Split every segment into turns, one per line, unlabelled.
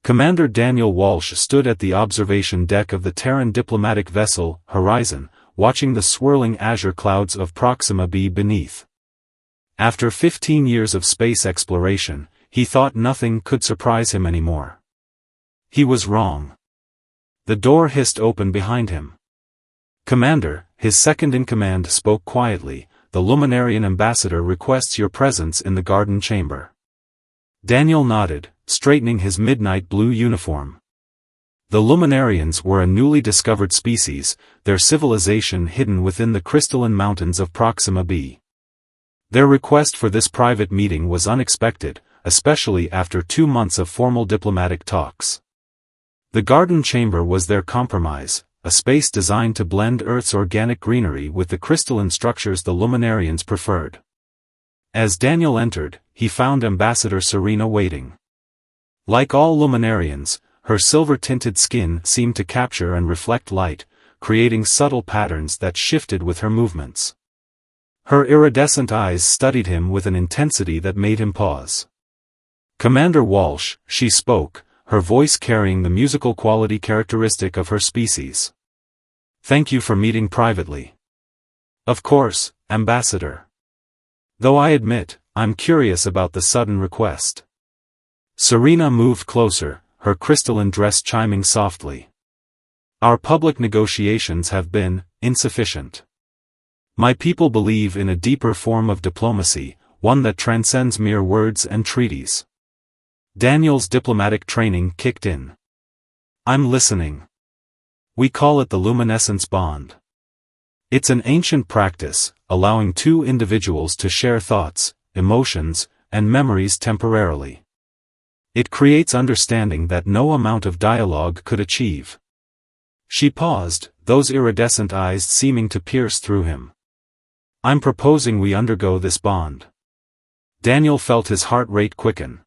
Commander Daniel Walsh stood at the observation deck of the Terran diplomatic vessel, Horizon, watching the swirling azure clouds of Proxima B beneath. After 15 years of space exploration, he thought nothing could surprise him anymore. He was wrong. The door hissed open behind him. "Commander," his second-in-command spoke quietly, "the Luminarian ambassador requests your presence in the garden chamber." Daniel nodded, straightening his midnight blue uniform. The Luminarians were a newly discovered species, their civilization hidden within the crystalline mountains of Proxima B. Their request for this private meeting was unexpected, especially after 2 months of formal diplomatic talks. The garden chamber was their compromise, a space designed to blend Earth's organic greenery with the crystalline structures the Luminarians preferred. As Daniel entered, he found Ambassador Serena waiting. Like all Luminarians, her silver-tinted skin seemed to capture and reflect light, creating subtle patterns that shifted with her movements. Her iridescent eyes studied him with an intensity that made him pause. "Commander Walsh," she spoke, her voice carrying the musical quality characteristic of her species. "Thank you for meeting privately." "Of course, Ambassador. Though I admit, I'm curious about the sudden request." Serena moved closer, her crystalline dress chiming softly. "Our public negotiations have been insufficient. My people believe in a deeper form of diplomacy, one that transcends mere words and treaties." Daniel's diplomatic training kicked in. "I'm listening. We call it the luminescence bond. It's an ancient practice, allowing two individuals to share thoughts, emotions, and memories temporarily. It creates understanding that no amount of dialogue could achieve." She paused, those iridescent eyes seeming to pierce through him. "I'm proposing we undergo this bond." Daniel felt his heart rate quicken.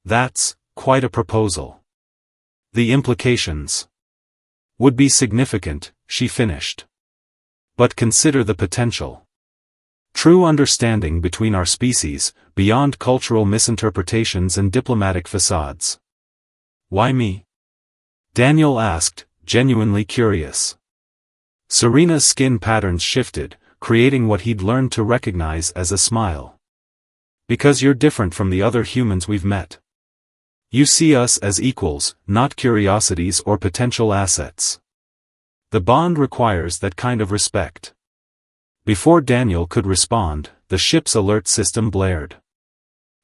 "That's quite a proposal. The implications would be significant," she finished. "But consider the potential. True understanding between our species, beyond cultural misinterpretations and diplomatic facades." "Why me?" Daniel asked, genuinely curious. Serena's skin patterns shifted, creating what he'd learned to recognize as a smile. "Because you're different from the other humans we've met. You see us as equals, not curiosities or potential assets. The bond requires that kind of respect." Before Daniel could respond, the ship's alert system blared.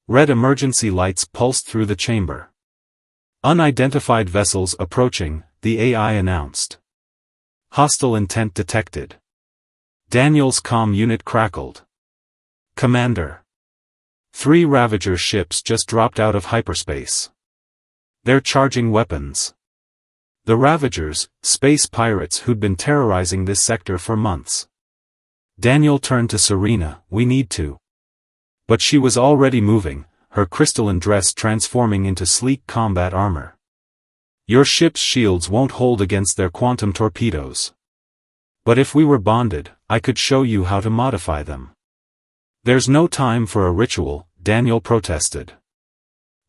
Red emergency lights pulsed through the chamber. "Unidentified vessels approaching," the AI announced. "Hostile intent detected." Daniel's comm unit crackled. "Commander. 3 Ravager ships just dropped out of hyperspace. They're charging weapons." The Ravagers, space pirates who'd been terrorizing this sector for months. Daniel turned to Serena, "We need to." But she was already moving, her crystalline dress transforming into sleek combat armor. "Your ship's shields won't hold against their quantum torpedoes. But if we were bonded, I could show you how to modify them." "There's no time for a ritual," Daniel protested.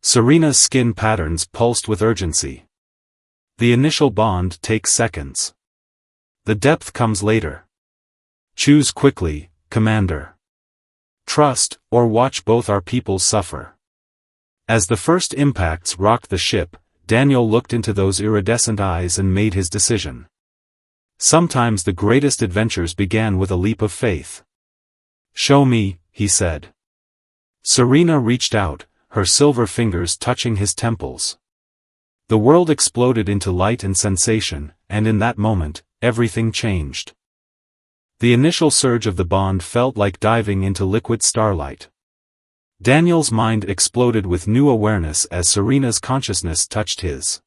Serena's skin patterns pulsed with urgency. "The initial bond takes seconds. The depth comes later. Choose quickly, Commander. Trust, or watch both our peoples suffer." As the first impacts rocked the ship, Daniel looked into those iridescent eyes and made his decision. Sometimes the greatest adventures began with a leap of faith. "Show me," he said. Serena reached out, her silver fingers touching his temples. The world exploded into light and sensation, and in that moment, everything changed. The initial surge of the bond felt like diving into liquid starlight. Daniel's mind exploded with new awareness as Serena's consciousness touched his.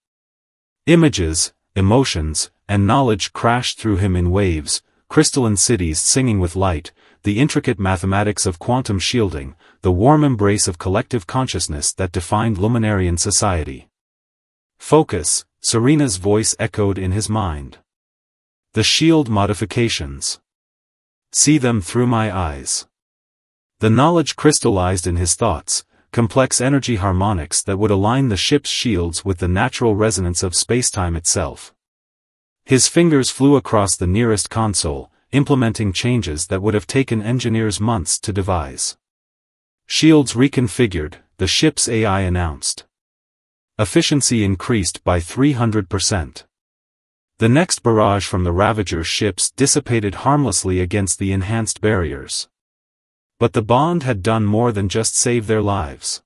Images, emotions, and knowledge crashed through him in waves, crystalline cities singing with light, the intricate mathematics of quantum shielding, the warm embrace of collective consciousness that defined Luminarian society. "Focus," Serena's voice echoed in his mind. "The shield modifications. See them through my eyes." The knowledge crystallized in his thoughts, complex energy harmonics that would align the ship's shields with the natural resonance of spacetime itself. His fingers flew across the nearest console, implementing changes that would have taken engineers months to devise. Shields reconfigured, the ship's AI announced. Efficiency increased by 300%. The next barrage from the Ravager's ships dissipated harmlessly against the enhanced barriers. But the bond had done more than just save their lives.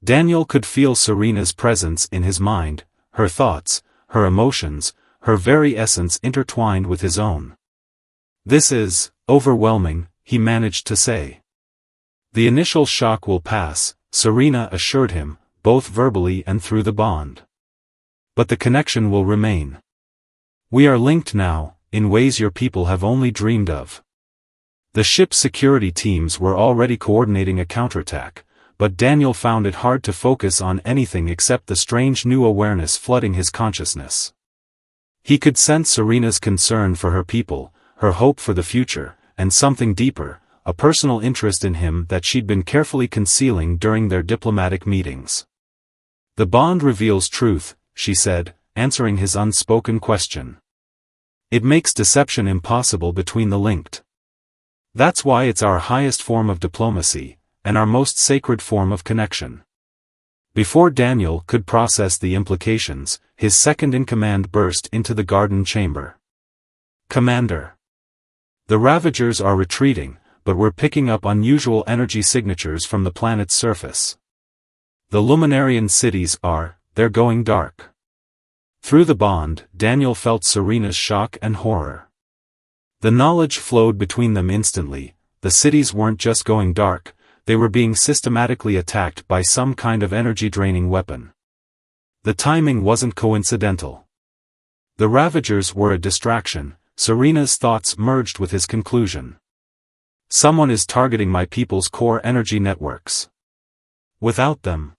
Daniel could feel Serena's presence in his mind, her thoughts, her emotions, her very essence intertwined with his own. "This is overwhelming," he managed to say. "The initial shock will pass," Serena assured him, both verbally and through the bond. "But the connection will remain. We are linked now, in ways your people have only dreamed of." The ship's security teams were already coordinating a counterattack, but Daniel found it hard to focus on anything except the strange new awareness flooding his consciousness. He could sense Serena's concern for her people, her hope for the future, and something deeper, a personal interest in him that she'd been carefully concealing during their diplomatic meetings. "The bond reveals truth," she said, answering his unspoken question. "It makes deception impossible between the linked. That's why it's our highest form of diplomacy, and our most sacred form of connection." Before Daniel could process the implications, his second-in-command burst into the garden chamber. "Commander. The Ravagers are retreating, but we're picking up unusual energy signatures from the planet's surface. The Luminarian cities they're going dark." Through the bond, Daniel felt Serena's shock and horror. The knowledge flowed between them instantly. The cities weren't just going dark, they were being systematically attacked by some kind of energy-draining weapon. The timing wasn't coincidental. The Ravagers were a distraction. Serena's thoughts merged with his conclusion. "Someone is targeting my people's core energy networks. Without them,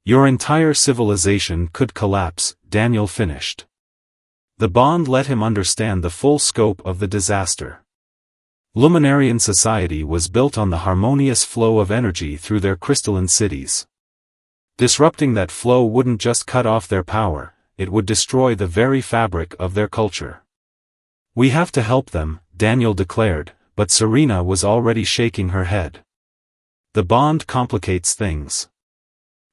your entire civilization could collapse," Daniel finished. The bond let him understand the full scope of the disaster. Luminarian society was built on the harmonious flow of energy through their crystalline cities. Disrupting that flow wouldn't just cut off their power, it would destroy the very fabric of their culture. "We have to help them," Daniel declared, but Serena was already shaking her head. "The bond complicates things.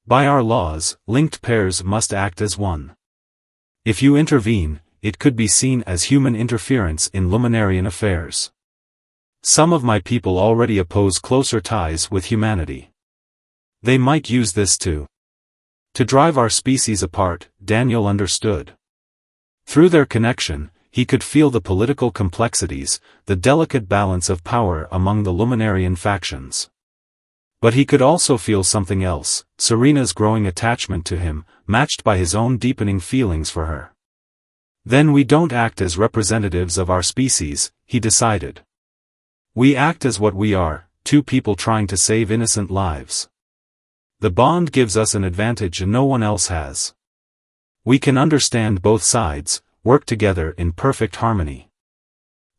By our laws, linked pairs must act as one. If you intervene, it could be seen as human interference in Luminarian affairs. Some of my people already oppose closer ties with humanity. They might use this to drive our species apart," Daniel understood. Through their connection, he could feel the political complexities, the delicate balance of power among the Luminarian factions. But he could also feel something else, Serena's growing attachment to him, matched by his own deepening feelings for her. "Then we don't act as representatives of our species," he decided. "We act as what we are, two people trying to save innocent lives. The bond gives us an advantage no one else has. We can understand both sides, work together in perfect harmony."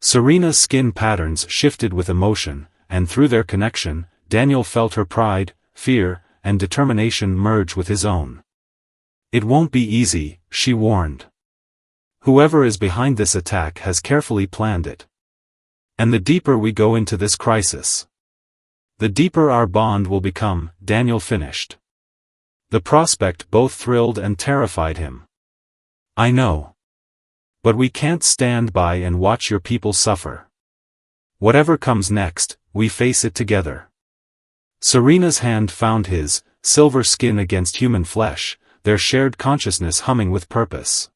Serena's skin patterns shifted with emotion, and through their connection, Daniel felt her pride, fear, and determination merge with his own. "It won't be easy," she warned. "Whoever is behind this attack has carefully planned it. And the deeper we go into this crisis, the deeper our bond will become," Daniel finished. The prospect both thrilled and terrified him. "I know. But we can't stand by and watch your people suffer. Whatever comes next, we face it together." Serena's hand found his, silver skin against human flesh, their shared consciousness humming with purpose.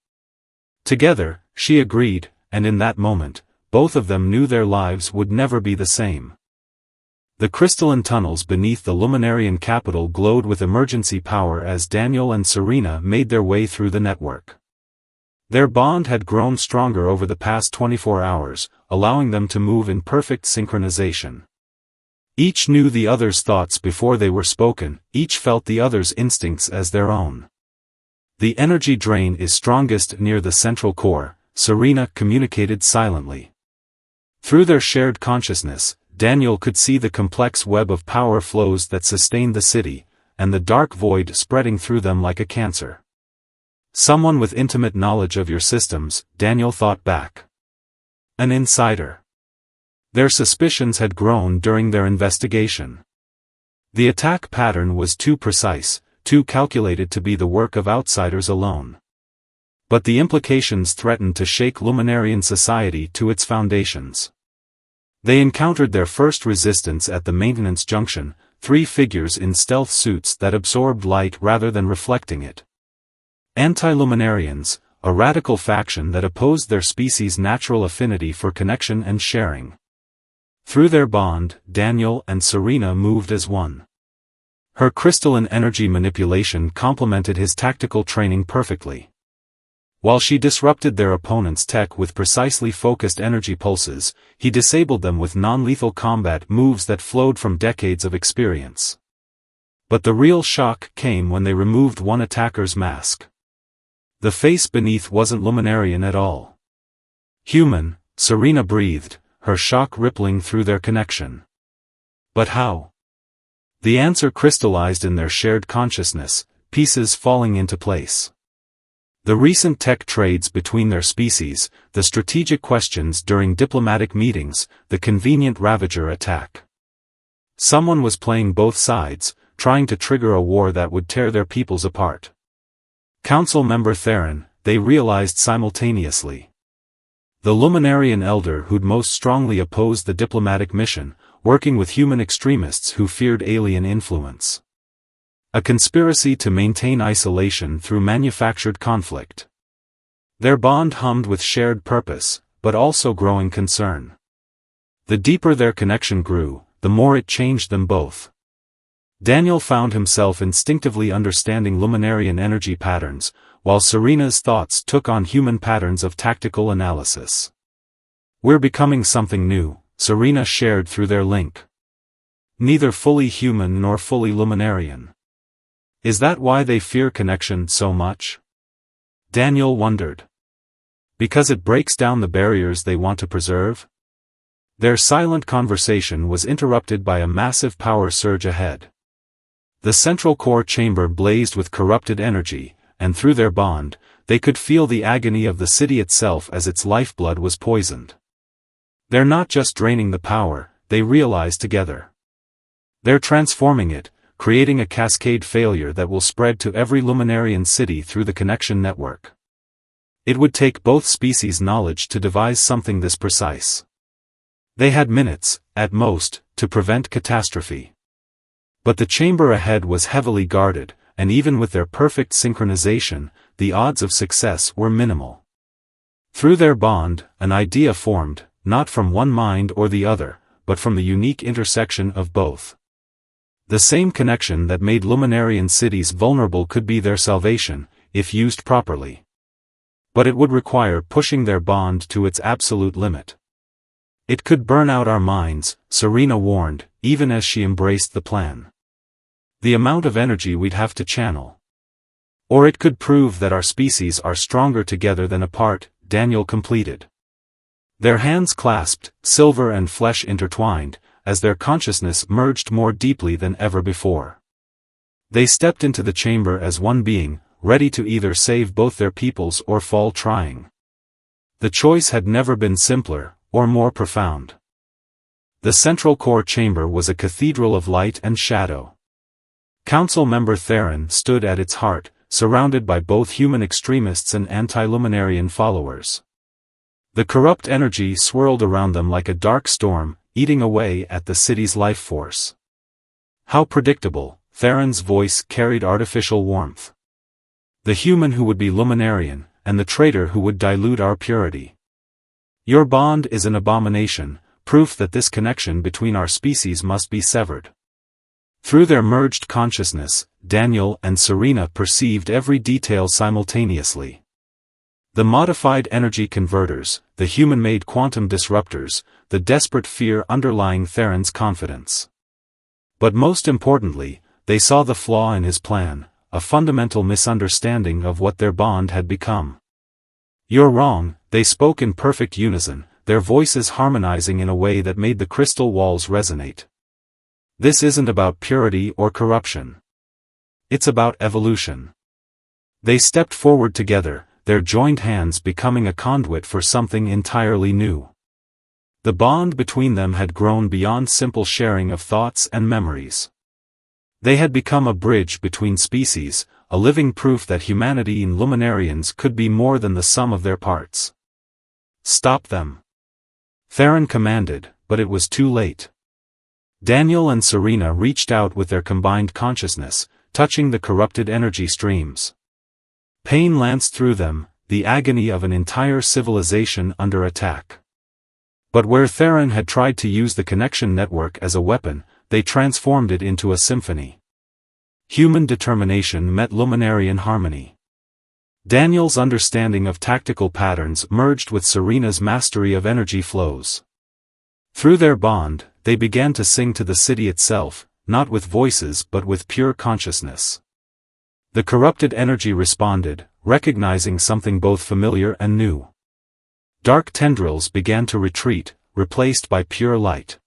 Together, she agreed, and in that moment, both of them knew their lives would never be the same. The crystalline tunnels beneath the Luminarian capital glowed with emergency power as Daniel and Serena made their way through the network. Their bond had grown stronger over the past 24 hours, allowing them to move in perfect synchronization. Each knew the other's thoughts before they were spoken, each felt the other's instincts as their own. "The energy drain is strongest near the central core," Serena communicated silently. Through their shared consciousness, Daniel could see the complex web of power flows that sustained the city, and the dark void spreading through them like a cancer. Someone with intimate knowledge of your systems, Daniel thought back. An insider. Their suspicions had grown during their investigation. The attack pattern was too precise, too calculated to be the work of outsiders alone. But the implications threatened to shake Luminarian society to its foundations. They encountered their first resistance at the maintenance junction, 3 figures in stealth suits that absorbed light rather than reflecting it. Anti-Luminarians, a radical faction that opposed their species' natural affinity for connection and sharing. Through their bond, Daniel and Serena moved as one. Her crystalline energy manipulation complemented his tactical training perfectly. While she disrupted their opponent's tech with precisely focused energy pulses, he disabled them with non-lethal combat moves that flowed from decades of experience. But the real shock came when they removed one attacker's mask. The face beneath wasn't Luminarian at all. Human, Serena breathed, her shock rippling through their connection. But how? The answer crystallized in their shared consciousness, pieces falling into place. The recent tech trades between their species, the strategic questions during diplomatic meetings, the convenient Ravager attack. Someone was playing both sides, trying to trigger a war that would tear their peoples apart. Council member Theron, they realized simultaneously. The Luminarian elder who'd most strongly opposed the diplomatic mission, working with human extremists who feared alien influence. A conspiracy to maintain isolation through manufactured conflict. Their bond hummed with shared purpose, but also growing concern. The deeper their connection grew, the more it changed them both. Daniel found himself instinctively understanding Luminarian energy patterns, while Serena's thoughts took on human patterns of tactical analysis. "We're becoming something new," Serena shared through their link. "Neither fully human nor fully Luminarian." Is that why they fear connection so much? Daniel wondered. Because it breaks down the barriers they want to preserve? Their silent conversation was interrupted by a massive power surge ahead. The central core chamber blazed with corrupted energy, and through their bond, they could feel the agony of the city itself as its lifeblood was poisoned. They're not just draining the power, they realize together. They're transforming it, creating a cascade failure that will spread to every Luminarian city through the connection network. It would take both species' knowledge to devise something this precise. They had minutes, at most, to prevent catastrophe. But the chamber ahead was heavily guarded, and even with their perfect synchronization, the odds of success were minimal. Through their bond, an idea formed, not from one mind or the other, but from the unique intersection of both. The same connection that made Luminarian cities vulnerable could be their salvation, if used properly. But it would require pushing their bond to its absolute limit. It could burn out our minds, Serena warned, even as she embraced the plan. The amount of energy we'd have to channel. Or it could prove that our species are stronger together than apart, Daniel completed. Their hands clasped, silver and flesh intertwined, as their consciousness merged more deeply than ever before. They stepped into the chamber as one being, ready to either save both their peoples or fall trying. The choice had never been simpler, or more profound. The central core chamber was a cathedral of light and shadow. Council member Theron stood at its heart, surrounded by both human extremists and anti-Luminarian followers. The corrupt energy swirled around them like a dark storm, eating away at the city's life force. How predictable, Theron's voice carried artificial warmth. The human who would be Luminarian, and the traitor who would dilute our purity. Your bond is an abomination, proof that this connection between our species must be severed. Through their merged consciousness, Daniel and Serena perceived every detail simultaneously. The modified energy converters, the human-made quantum disruptors, the desperate fear underlying Theron's confidence. But most importantly, they saw the flaw in his plan, a fundamental misunderstanding of what their bond had become. "You're wrong," they spoke in perfect unison, their voices harmonizing in a way that made the crystal walls resonate. This isn't about purity or corruption. It's about evolution. They stepped forward together, their joined hands becoming a conduit for something entirely new. The bond between them had grown beyond simple sharing of thoughts and memories. They had become a bridge between species, a living proof that humanity and luminarians could be more than the sum of their parts. Stop them. Theron commanded, but it was too late. Daniel and Serena reached out with their combined consciousness, touching the corrupted energy streams. Pain lanced through them, the agony of an entire civilization under attack. But where Theron had tried to use the connection network as a weapon, they transformed it into a symphony. Human determination met luminarian harmony. Daniel's understanding of tactical patterns merged with Serena's mastery of energy flows. Through their bond, they began to sing to the city itself, not with voices but with pure consciousness. The corrupted energy responded, recognizing something both familiar and new. Dark tendrils began to retreat, replaced by pure light.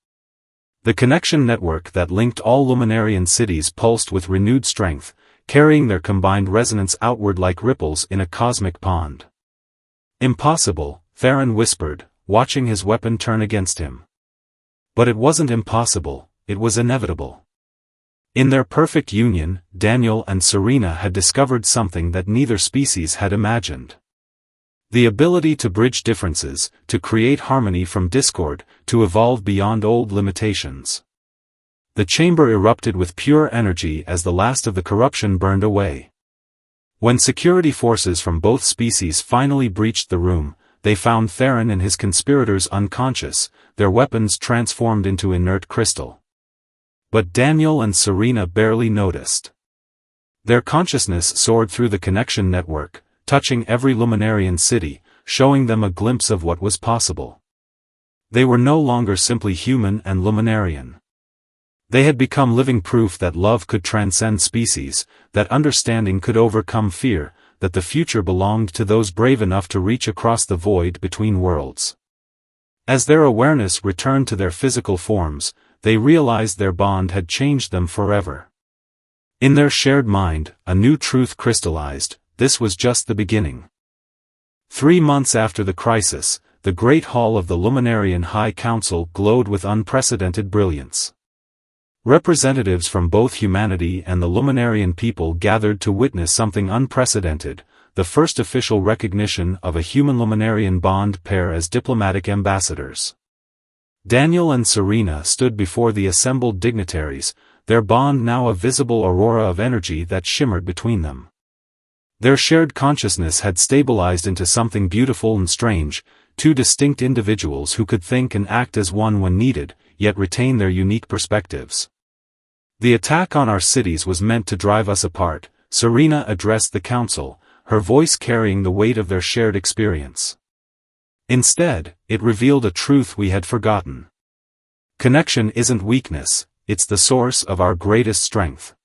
The connection network that linked all luminarian cities pulsed with renewed strength, carrying their combined resonance outward like ripples in a cosmic pond. Impossible, Theron whispered, watching his weapon turn against him. But it wasn't impossible, it was inevitable. In their perfect union, Daniel and Serena had discovered something that neither species had imagined. The ability to bridge differences, to create harmony from discord, to evolve beyond old limitations. The chamber erupted with pure energy as the last of the corruption burned away. When security forces from both species finally breached the room, they found Theron and his conspirators unconscious, their weapons transformed into inert crystal. But Daniel and Serena barely noticed. Their consciousness soared through the connection network, touching every luminarian city, showing them a glimpse of what was possible. They were no longer simply human and luminarian. They had become living proof that love could transcend species, that understanding could overcome fear, that the future belonged to those brave enough to reach across the void between worlds. As their awareness returned to their physical forms, they realized their bond had changed them forever. In their shared mind, a new truth crystallized: this was just the beginning. 3 months after the crisis, the Great Hall of the Luminarian High Council glowed with unprecedented brilliance. Representatives from both humanity and the Luminarian people gathered to witness something unprecedented, the first official recognition of a human-Luminarian bond pair as diplomatic ambassadors. Daniel and Serena stood before the assembled dignitaries, their bond now a visible aurora of energy that shimmered between them. Their shared consciousness had stabilized into something beautiful and strange, two distinct individuals who could think and act as one when needed, yet retain their unique perspectives. The attack on our cities was meant to drive us apart, Serena addressed the council, her voice carrying the weight of their shared experience. Instead, it revealed a truth we had forgotten. Connection isn't weakness, it's the source of our greatest strength.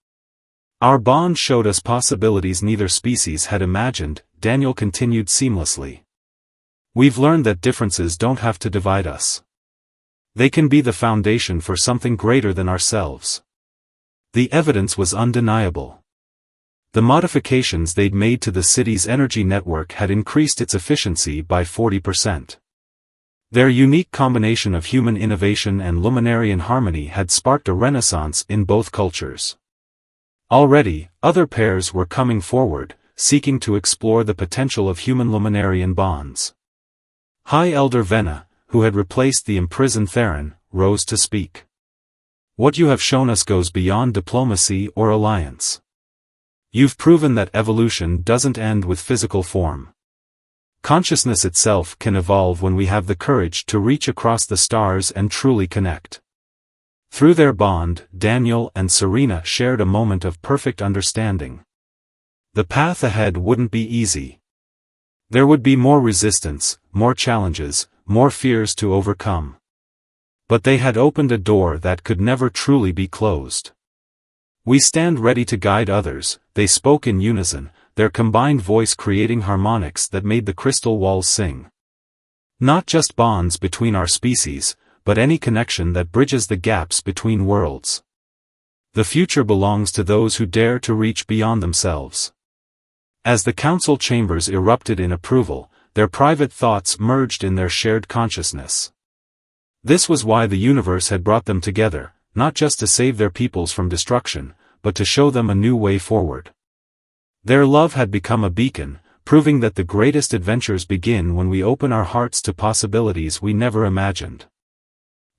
Our bond showed us possibilities neither species had imagined, Daniel continued seamlessly. We've learned that differences don't have to divide us. They can be the foundation for something greater than ourselves. The evidence was undeniable. The modifications they'd made to the city's energy network had increased its efficiency by 40%. Their unique combination of human innovation and luminarian harmony had sparked a renaissance in both cultures. Already, other pairs were coming forward, seeking to explore the potential of human luminarian bonds. High Elder Venna, who had replaced the imprisoned Theron, rose to speak. What you have shown us goes beyond diplomacy or alliance. You've proven that evolution doesn't end with physical form. Consciousness itself can evolve when we have the courage to reach across the stars and truly connect. Through their bond, Daniel and Serena shared a moment of perfect understanding. The path ahead wouldn't be easy. There would be more resistance, more challenges, more fears to overcome. But they had opened a door that could never truly be closed. We stand ready to guide others, they spoke in unison, their combined voice creating harmonics that made the crystal walls sing. Not just bonds between our species, but any connection that bridges the gaps between worlds. The future belongs to those who dare to reach beyond themselves. As the council chambers erupted in approval, their private thoughts merged in their shared consciousness. This was why the universe had brought them together, not just to save their peoples from destruction, but to show them a new way forward. Their love had become a beacon, proving that the greatest adventures begin when we open our hearts to possibilities we never imagined.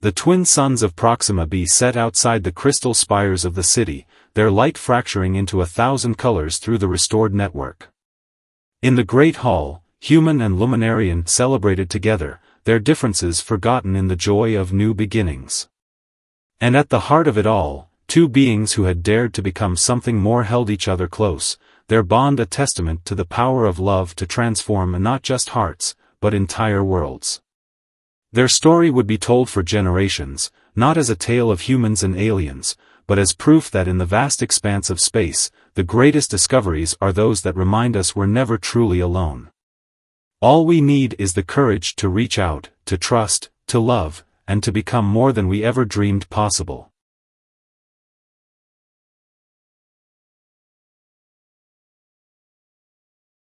The twin suns of Proxima B set outside the crystal spires of the city, their light fracturing into 1,000 colors through the restored network. In the Great Hall, human and luminarian celebrated together, their differences forgotten in the joy of new beginnings. And at the heart of it all, two beings who had dared to become something more held each other close, their bond a testament to the power of love to transform not just hearts, but entire worlds. Their story would be told for generations, not as a tale of humans and aliens, but as proof that in the vast expanse of space, the greatest discoveries are those that remind us we're never truly alone. All we need is the courage to reach out, to trust, to love, and to become more than we ever dreamed possible.